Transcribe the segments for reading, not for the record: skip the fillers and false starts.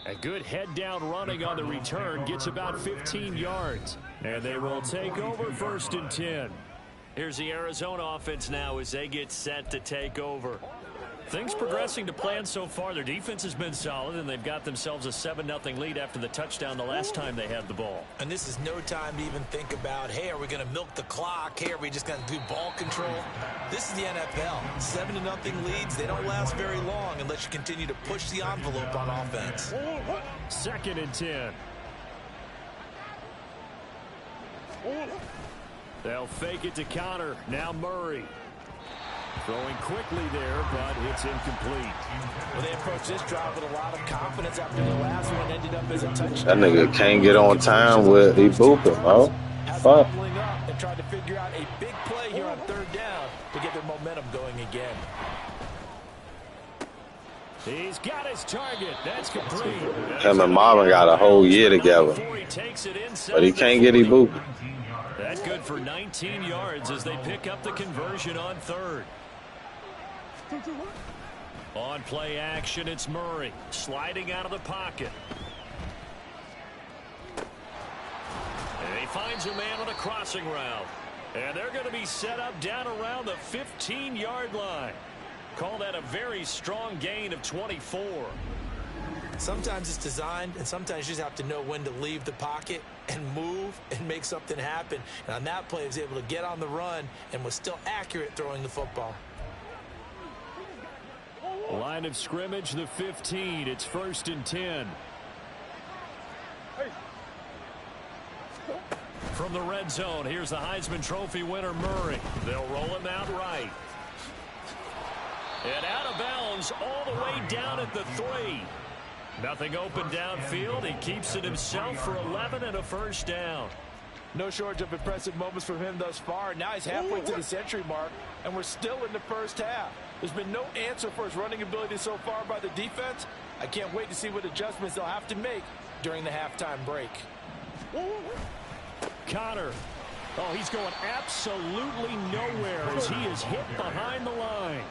A good head-down running on the return gets about 15 yards. And they will take over 1st and 10. Here's the Arizona offense now as they get set to take over. Things progressing to plan so far. Their defense has been solid, and they've got themselves a 7-0 lead after the touchdown the last time they had the ball. And this is no time to even think about, hey, are we going to milk the clock? Hey, are we just going to do ball control? This is the NFL. 7-0 leads, they don't last very long unless you continue to push the envelope on offense. 2nd and 10. They'll fake it to Connor. Now Murray. Throwing quickly there, but it's incomplete. Well, they approached this drive with a lot of confidence after the last one ended up as a touchdown. That nigga can't get on time with he booping, bro. Fuck. Up and tried to figure out a big play here on 3rd down to get their momentum going again. He's got his target. That's complete. Him and Marvin got a whole year together, but he can't get booping. That's good for 19 yards as they pick up the conversion on 3rd. On play action, it's Murray sliding out of the pocket. And he finds a man on a crossing route. And they're going to be set up down around the 15-yard line. Call that a very strong gain of 24. Sometimes it's designed, and sometimes you just have to know when to leave the pocket and move and make something happen. And on that play, he was able to get on the run and was still accurate throwing the football. Line of scrimmage, the 15. It's 1st and 10. From the red zone, here's the Heisman Trophy winner, Murray. They'll roll him out right. And out of bounds all the way down at the 3. Nothing open downfield. He keeps it himself for 11 and a 1st down. No shortage of impressive moments from him thus far. Now he's halfway to the century mark, and we're still in the 1st half. There's been no answer for his running ability so far by the defense. I can't wait to see what adjustments they'll have to make during the halftime break. Connor. Oh, he's going absolutely nowhere as he is hit behind the line.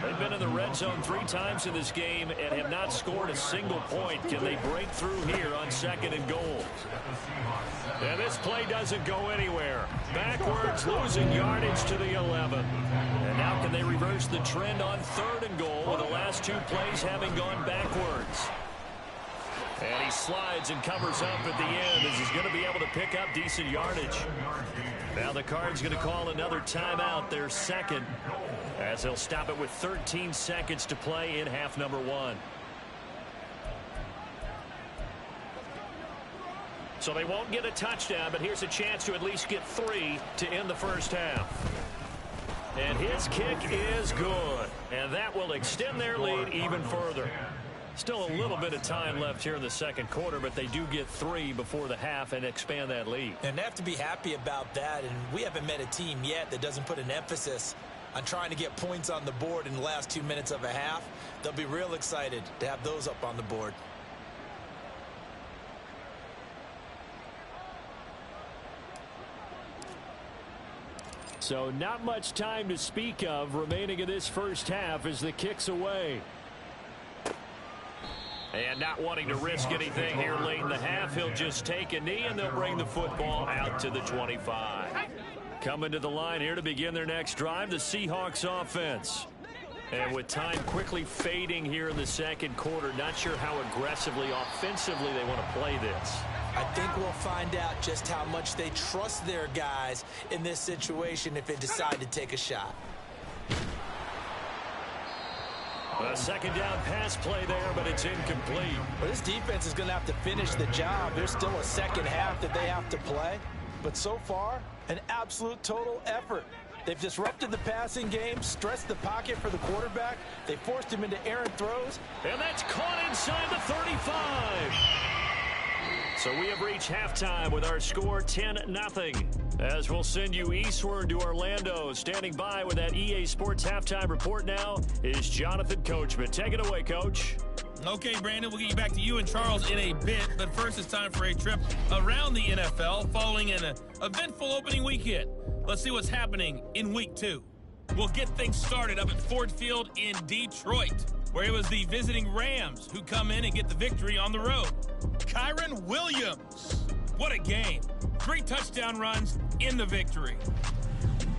They've been in the red zone 3 times in this game and have not scored a single point. Can they break through here on 2nd and goal? And this play doesn't go anywhere. Backwards, losing yardage to the 11. And now can they reverse the trend on 3rd and goal with the last 2 plays having gone backwards? And he slides and covers up at the end as he's going to be able to pick up decent yardage. Now the Cards going to call another timeout, their 2nd, as they'll stop it with 13 seconds to play in half number 1. So they won't get a touchdown, but here's a chance to at least get 3 to end the 1st half. And his kick is good, and that will extend their lead even further. Still a little bit of time left here in the 2nd quarter, but they do get 3 before the half and expand that lead. And they have to be happy about that, and we haven't met a team yet that doesn't put an emphasis on trying to get points on the board in the last 2 minutes of a half. They'll be real excited to have those up on the board. So not much time to speak of remaining in this 1st half as the kick's away. And not wanting to risk anything here late in the half, he'll just take a knee and they'll bring the football out to the 25. Coming to the line here to begin their next drive, the Seahawks offense. And with time quickly fading here in the 2nd quarter, not sure how aggressively, offensively they want to play this. I think we'll find out just how much they trust their guys in this situation if they decide to take a shot. A 2nd down pass play there, but it's incomplete. Well, this defense is going to have to finish the job. There's still a 2nd half that they have to play. But so far, an absolute total effort. They've disrupted the passing game, stressed the pocket for the quarterback. They forced him into errant throws. And that's caught inside the 35. So we have reached halftime with our score 10-0. As we'll send you eastward to Orlando. Standing by with that EA Sports halftime report now is Jonathan Coachman. Take it away, Coach. Okay, Brandon, we'll get you back to you and Charles in a bit. But first, it's time for a trip around the NFL following an eventful opening weekend. Let's see what's happening in Week 2. We'll get things started up at Ford Field in Detroit. where it was the visiting Rams who come in and get the victory on the road. Kyron Williams. What a game. 3 touchdown runs in the victory.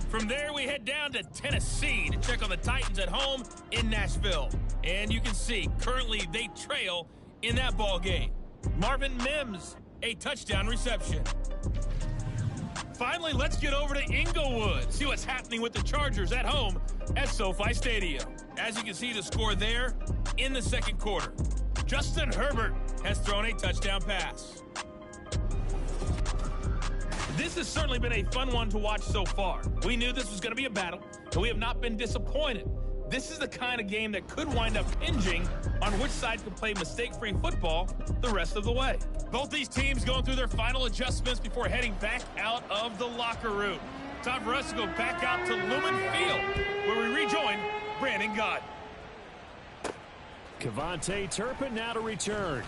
From there, we head down to Tennessee to check on the Titans at home in Nashville. And you can see, currently they trail in that ball game. Marvin Mims, a touchdown reception. Finally, let's get over to Inglewood, see what's happening with the Chargers at home at SoFi Stadium. As you can see, the score there in the second quarter. Justin Herbert has thrown a touchdown pass. This has certainly been a fun one to watch so far. We knew this was going to be a battle, and we have not been disappointed. This is the kind of game that could wind up hinging on which side can play mistake-free football the rest of the way. Both these teams going through their final adjustments before heading back out of the locker room. Time for us to go back out to Lumen Field, where we rejoin Brandon Gott. Kevontae Turpin now to return.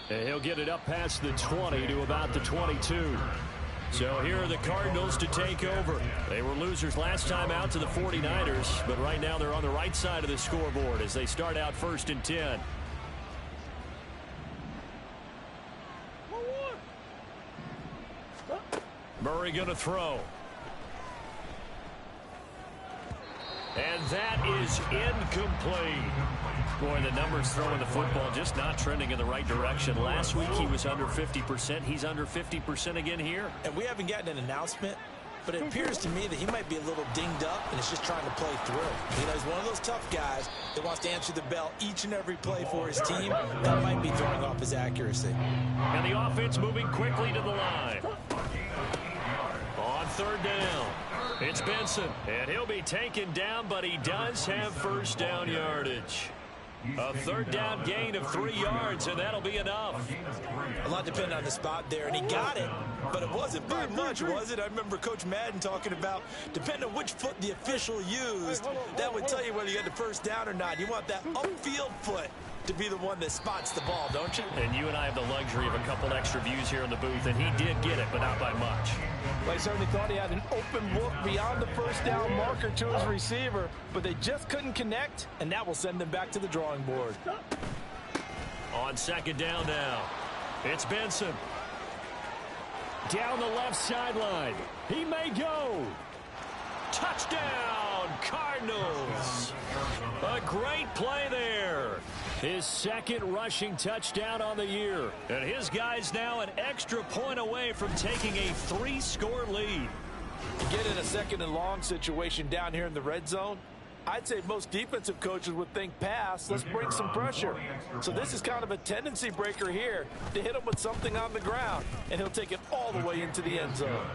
And he'll get it up past the 20 to about the 22. So here are the Cardinals to take over. They were losers last time out to the 49ers, but right now they're on the right side of the scoreboard as they start out 1st and 10. Murray going to throw. And that is incomplete. Boy, the numbers throwing the football just not trending in the right direction. Last week he was under 50%. He's under 50% again here. And we haven't gotten an announcement, but it appears to me that he might be a little dinged up and is just trying to play through. You know, he's one of those tough guys that wants to answer the bell each and every play for his team. That might be throwing off his accuracy. And the offense moving quickly to the line. On 3rd down. It's Benson, and he'll be taken down, but he does have 1st down yardage. A 3rd down gain of 3 yards, and that'll be enough. A lot depended on the spot there, and he got it, but it wasn't by much, was it? I remember Coach Madden talking about, depending on which foot the official used, that would tell you whether you had the 1st down or not. You want that upfield foot to be the one that spots the ball, don't you? And you and I have the luxury of a couple extra views here in the booth, and he did get it, but not by much. Well, he certainly thought he had an open look beyond the 1st down marker to his receiver, but they just couldn't connect, and that will send them back to the drawing board. On 2nd down now, it's Benson. Down the left sideline. He may go. Touchdown, Cardinals. A great play there. His 2nd rushing touchdown on the year. And his guys now an extra point away from taking a 3-score lead. You get in a 2nd and long situation down here in the red zone, I'd say most defensive coaches would think pass, let's bring some pressure. So this is kind of a tendency breaker here to hit him with something on the ground, and he'll take it all the way into the end zone.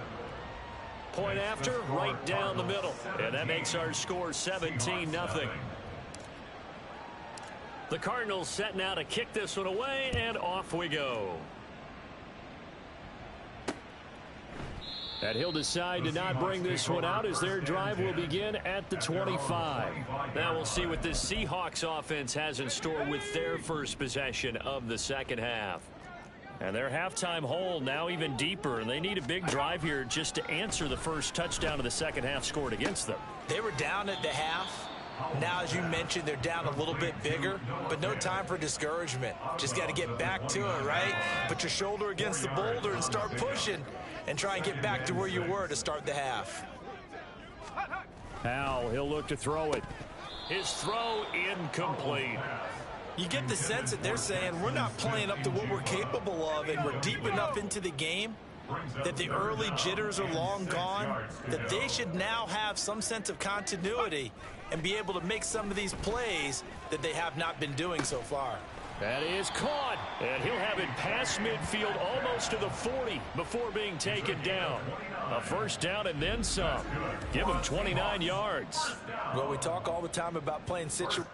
Point after, right down the middle. And that makes our score 17-0. The Cardinals set now to kick this one away, and off we go. And he'll decide to not bring this one out as their drive will begin at the 25. Now we'll see what this Seahawks offense has in store with their first possession of the second half. And their halftime hole now even deeper, and they need a big drive here just to answer the first touchdown of the second half scored against them. They were down at the half. Now, as you mentioned, they're down a little bit bigger, but no time for discouragement. Just got to get back to it, right? Put your shoulder against the boulder and start pushing and try and get back to where you were to start the half. Howell, he'll look to throw it. His throw incomplete. You get the sense that they're saying we're not playing up to what we're capable of, and we're deep enough into the game that the early jitters are long gone, that they should now have some sense of continuity and be able to make some of these plays that they have not been doing so far. That is caught, and he'll have it past midfield almost to the 40 before being taken down. A 1st down and then some. Give him 29 yards. Well, we talk all the time about playing situations.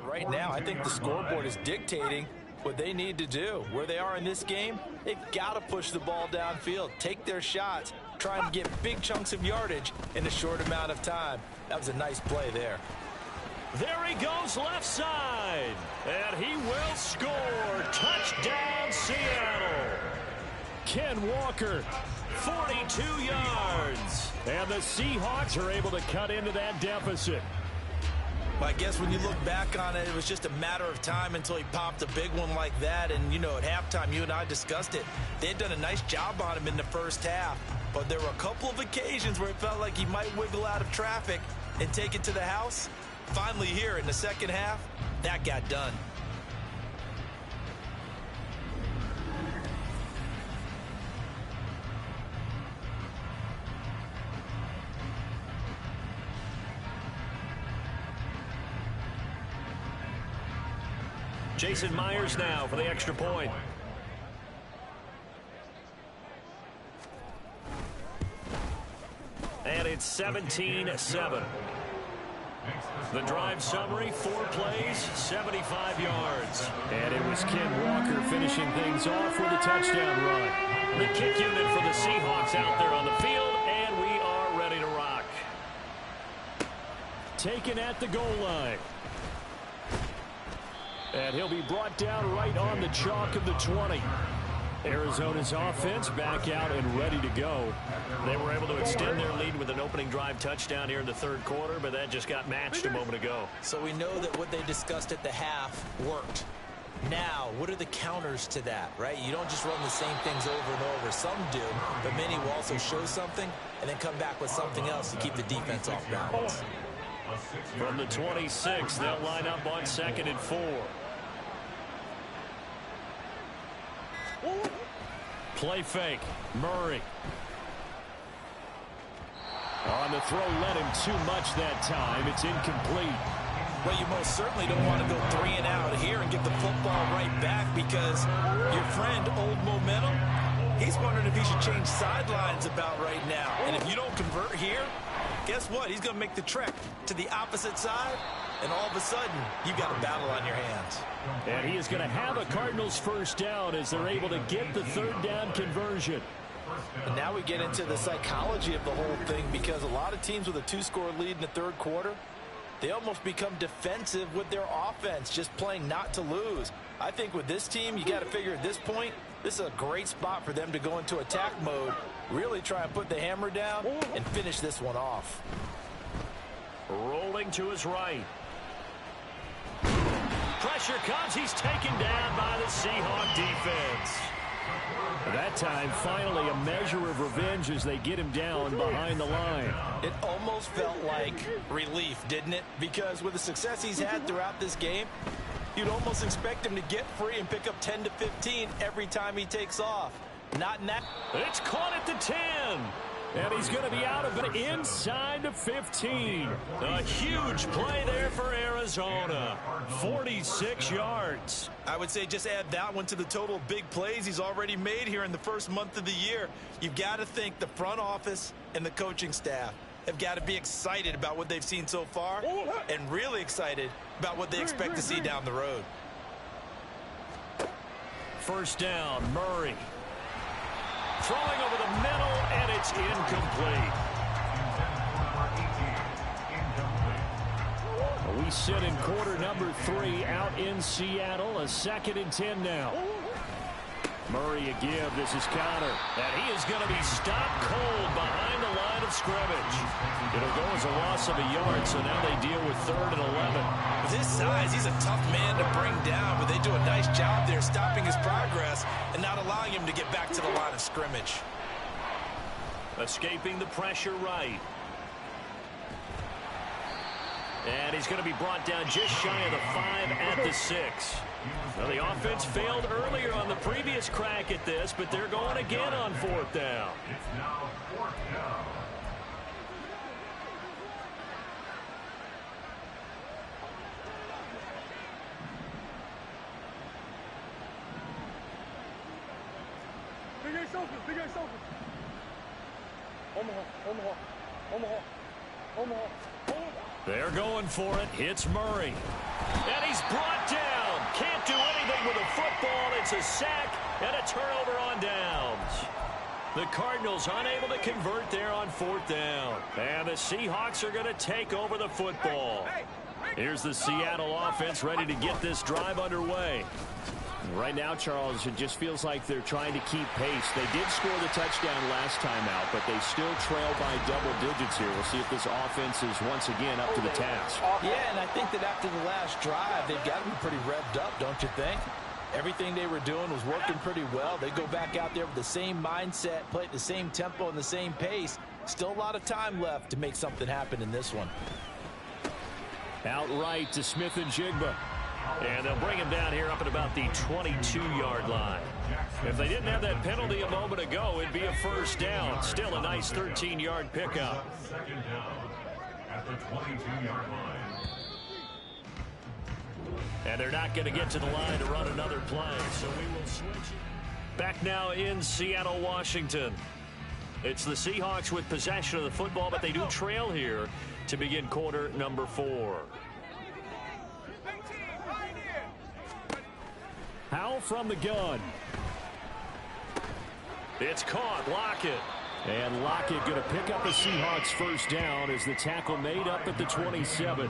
Right now, I think the scoreboard is dictating what they need to do. Where they are in this game, they've got to push the ball downfield, take their shots, try and get big chunks of yardage in a short amount of time. That was a nice play there. There he goes left side. And he will score. Touchdown, Seattle. Ken Walker, 42 yards. And the Seahawks are able to cut into that deficit. Well, I guess when you look back on it, it was just a matter of time until he popped a big one like that. And, you know, at halftime, you and I discussed it. They had done a nice job on him in the first half. But there were a couple of occasions where it felt like he might wiggle out of traffic and take it to the house. Finally here in the second half, that got done. Jason Myers now for the extra point. And it's 17-7. The drive summary, 4 plays, 75 yards. And it was Ken Walker finishing things off with a touchdown run. The kick unit for the Seahawks out there on the field, and we are ready to rock. Taken at the goal line. And he'll be brought down right on the chalk of the 20. Arizona's offense back out and ready to go. They were able to extend their lead with an opening drive touchdown here in the third quarter, but that just got matched a moment ago. So we know that what they discussed at the half worked. Now, what are the counters to that, right? You don't just run the same things over and over. Some do, but many will also show something and then come back with something else to keep the defense off balance. From the 26, they'll line up on 2nd and 4. Play fake. Murray. On the throw, led him too much that time. It's incomplete. Well, you most certainly don't want to go 3 and out here and give the football right back because your friend, Old Momentum, he's wondering if he should change sidelines about right now. And if you don't convert here, guess what? He's going to make the trek to the opposite side, and all of a sudden, you've got a battle on your hands. And he is going to have a Cardinals first down as they're able to get the third down conversion. And now we get into the psychology of the whole thing because a lot of teams with a 2-score lead in the third quarter, they almost become defensive with their offense, just playing not to lose. I think with this team, you got to figure at this point, this is a great spot for them to go into attack mode, really try and put the hammer down and finish this one off. Rolling to his right. Pressure comes. He's taken down by the Seahawk defense. That time, finally, a measure of revenge as they get him down behind the line. It almost felt like relief, didn't it? Because with the success he's had throughout this game, you'd almost expect him to get free and pick up 10 to 15 every time he takes off. Not in that. It's caught at the 10. And he's going to be out of it inside the 15. A huge play there for Arizona. 46 yards. I would say just add that one to the total of big plays he's already made here in the first month of the year. You've got to think the front office and the coaching staff have got to be excited about what they've seen so far and really excited about what they expect to see down the road. First down, Murray. Throwing over the middle, and it's incomplete. We sit in quarter number 3 out in Seattle. A 2nd and 10 now. Murray a give. This is counter. And he is going to be stopped cold behind the line of scrimmage. It'll go as a loss of a yard, so now they deal with 3rd and 11. With his size, he's a tough man to bring down, but they do a nice job there stopping his progress and not allowing him to get back to the line of scrimmage. Escaping the pressure right. And he's going to be brought down just shy of the 5 at the 6. Well, the offense failed earlier on the previous crack at this, but they're going again on 4th down. It's now 4th down. Big guy open. Omaha. They're going for it. Hits Murray. And he's brought down. Can't do anything with a football. It's a sack and a turnover on downs. The Cardinals unable to convert there on 4th down. And the Seahawks are going to take over the football. Here's the Seattle offense ready to get this drive underway. Right now, Charles, it just feels like they're trying to keep pace. They did score the touchdown last time out, but they still trail by double digits here. We'll see if this offense is once again up to the task. Yeah, and I think that after the last drive, they've got to be pretty revved up, don't you think? Everything they were doing was working pretty well. They go back out there with the same mindset, play at the same tempo and the same pace. Still a lot of time left to make something happen in this one. Outright to Smith and Jigba. And they'll bring him down here up at about the 22-yard line. If they didn't have that penalty a moment ago, it'd be a first down. Still a nice 13-yard pickup. Second down at the 22-yard line. And they're not going to get to the line to run another play, so we will switch. Back now in Seattle, Washington. It's the Seahawks with possession of the football, but they do trail here to begin quarter number 4. Howell from the gun. It's caught. Lockett. And Lockett going to pick up a Seahawks first down as the tackle made up at the 27.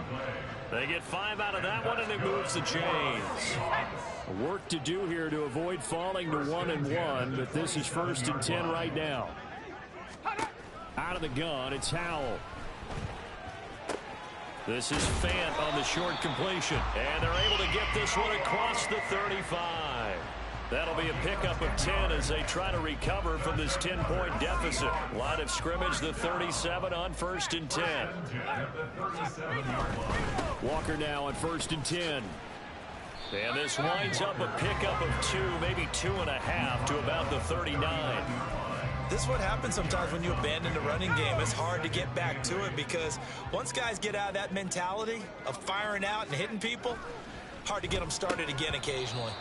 They get 5 out of that one, and it moves the chains. Work to do here to avoid falling to 1-1, but this is 1st and 10 right now. Out of the gun, it's Howell. This is Fant on the short completion. And they're able to get this one across the 35. That'll be a pickup of 10 as they try to recover from this 10-point deficit. Line of scrimmage, the 37 on 1st and 10. Walker now on 1st and 10. And this winds up a pickup of 2, maybe 2.5 to about the 39. This is what happens sometimes when you abandon the running game. It's hard to get back to it because once guys get out of that mentality of firing out and hitting people, hard to get them started again occasionally.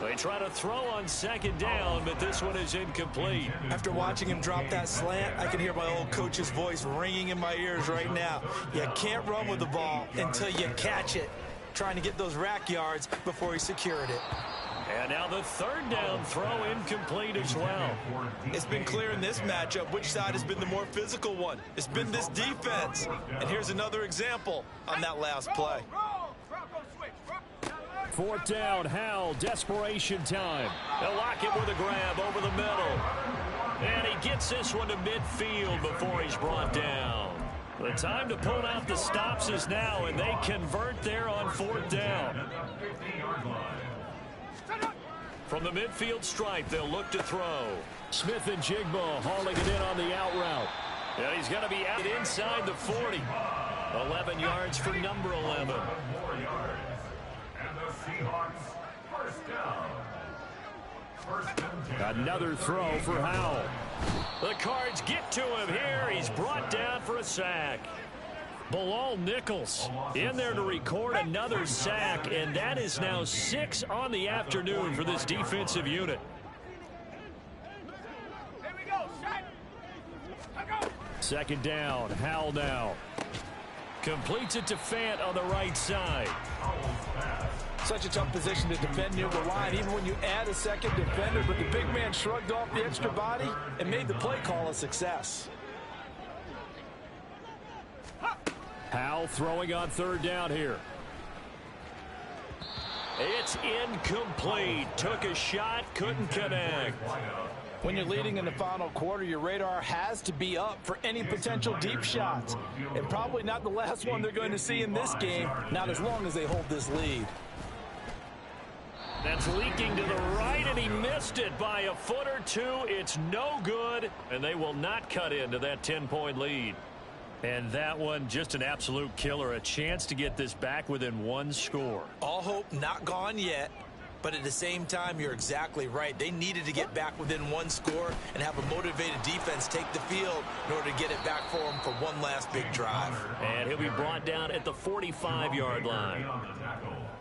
They try to throw on 2nd down, but this one is incomplete. After watching him drop that slant, I can hear my old coach's voice ringing in my ears right now. You can't run with the ball until you catch it. Trying to get those rack yards before he secured it. And now the 3rd down throw incomplete as well. It's been clear in this matchup which side has been the more physical one. It's been this defense. And here's another example on that last play. 4th down, Howell, desperation time. They'll lock it with a grab over the middle. And he gets this one to midfield before he's brought down. The time to pull out the stops is now, and they convert there on 4th down. From the midfield stripe, they'll look to throw. Smith and Jigba hauling it in on the out route. And he's going to be out inside the 40. 11 yards for number 11. 4 yards. And the Seahawks first down. First and 10. Another throw for Howell. The Cards get to him here. He's brought down for a sack. Bilal Nichols in there to record another sack, and that is now 6 on the afternoon for this defensive unit. Second down, Howell now. Completes it to Fant on the right side. Such a tough position to defend near the line, even when you add a second defender, but the big man shrugged off the extra body and made the play call a success. Howell throwing on 3rd down here. It's incomplete. Took a shot, couldn't connect. When you're leading in the final quarter, your radar has to be up for any potential deep shots. And probably not the last one they're going to see in this game, not as long as they hold this lead. That's leaking to the right, and he missed it by a foot or 2. It's no good, and they will not cut into that 10-point lead. And that one, just an absolute killer. A chance to get this back within 1 score. All hope not gone yet, but at the same time, you're exactly right. They needed to get back within 1 score and have a motivated defense take the field in order to get it back for them for one last big drive. And he'll be brought down at the 45-yard line.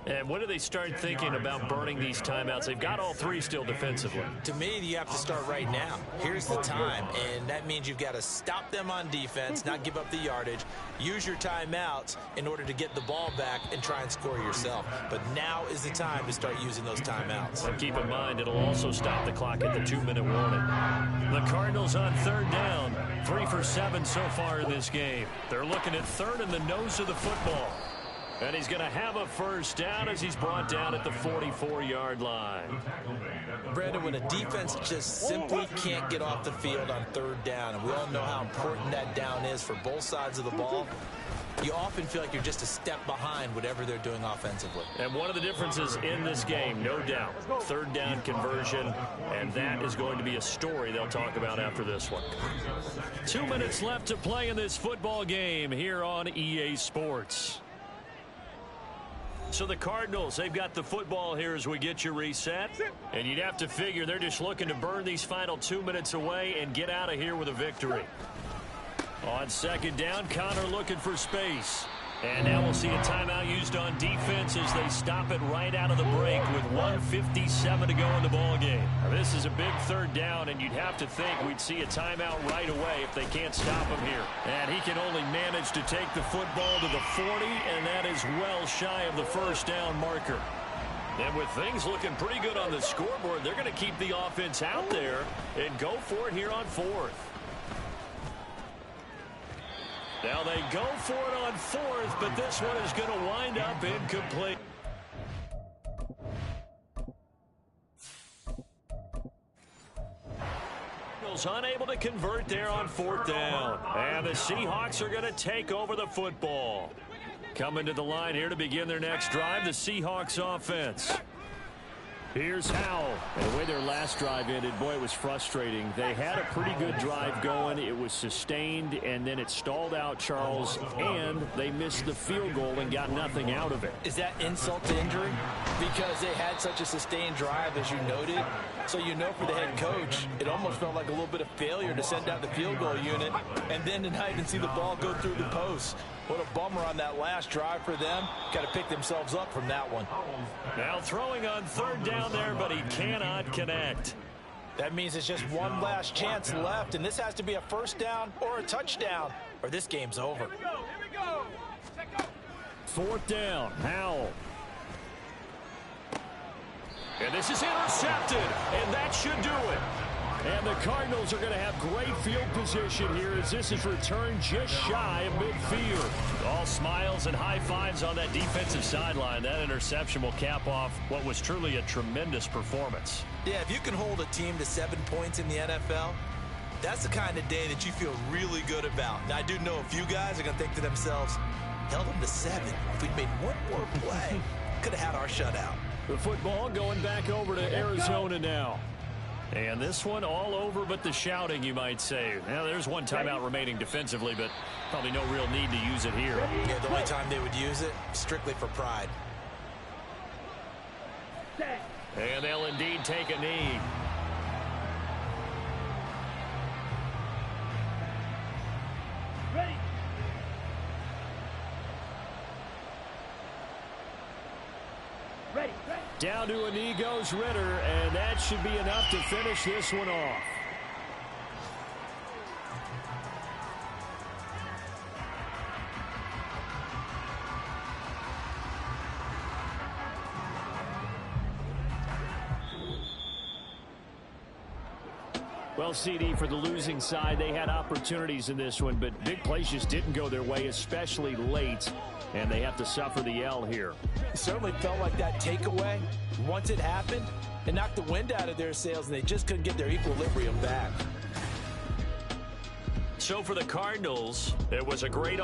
And when do they start thinking about burning these timeouts? They've got all 3 still defensively. To me, you have to start right now. Here's the time, and that means you've got to stop them on defense, not give up the yardage, use your timeouts in order to get the ball back and try and score yourself. But now is the time to start using those timeouts. And keep in mind, it'll also stop the clock at the 2-minute warning. The Cardinals on 3rd down, 3 for 7 so far in this game. They're looking at 3rd in the nose of the football. And he's going to have a first down as he's brought down at the 44-yard line. Brandon, when a defense just simply can't get off the field on third down, and we all know how important that down is for both sides of the ball, you often feel like you're just a step behind whatever they're doing offensively. And one of the differences in this game, no doubt, third down conversion, and that is going to be a story they'll talk about after this one. 2 minutes left to play in this football game here on EA Sports. So the Cardinals, they've got the football here as we get you reset. And you'd have to figure they're just looking to burn these final 2 minutes away and get out of here with a victory. On second down, Connor looking for space. And now we'll see a timeout used on defense as they stop it right out of the break with 1:57 to go in the ballgame. This is a big third down, and you'd have to think we'd see a timeout right away if they can't stop him here. And he can only manage to take the football to the 40, and that is well shy of the first down marker. And with things looking pretty good on the scoreboard, they're going to keep the offense out there and go for it here on fourth. Now they go for it on fourth, but this one is going to wind up incomplete. Unable to convert there on fourth down. And the Seahawks are going to take over the football. Coming to the line here to begin their next drive, the Seahawks offense. Here's Howell. And the way their last drive ended, boy, it was frustrating. They had a pretty good drive going. It was sustained, and then it stalled out, Charles, and they missed the field goal and got nothing out of it. Is that insult to injury? Because they had such a sustained drive, as you noted. So you know for the head coach, it almost felt like a little bit of failure to send out the field goal unit and then to not even see the ball go through the post. What a bummer on that last drive for them. Got to pick themselves up from that one. Now throwing on third down there, but he cannot connect. That means it's just one last chance left, and this has to be a first down or a touchdown, or this game's over. Here we go. Fourth down, Howell. And this is intercepted, and that should do it. And the Cardinals are going to have great field position here as this is returned just shy of midfield. All smiles and high fives on that defensive sideline. That interception will cap off what was truly a tremendous performance. Yeah, if you can hold a team to 7 points in the NFL, that's the kind of day that you feel really good about. Now, I do know a few guys are going to think to themselves, held them to 7. If we'd made one more play, could have had our shutout. The football going back over to Arizona now. And this one all over but the shouting, you might say. Now, there's one timeout remaining defensively, but probably no real need to use it here. Yeah, the only time they would use it, strictly for pride. And they'll indeed take a knee. Ready. Ready. Down to a knee goes Ritter, and that should be enough to finish this one off. Well, CD, for the losing side, they had opportunities in this one, but big plays just didn't go their way, especially late, and they have to suffer the L here. It certainly felt like that takeaway, once it happened, it knocked the wind out of their sails, and they just couldn't get their equilibrium back. So for the Cardinals, it was a great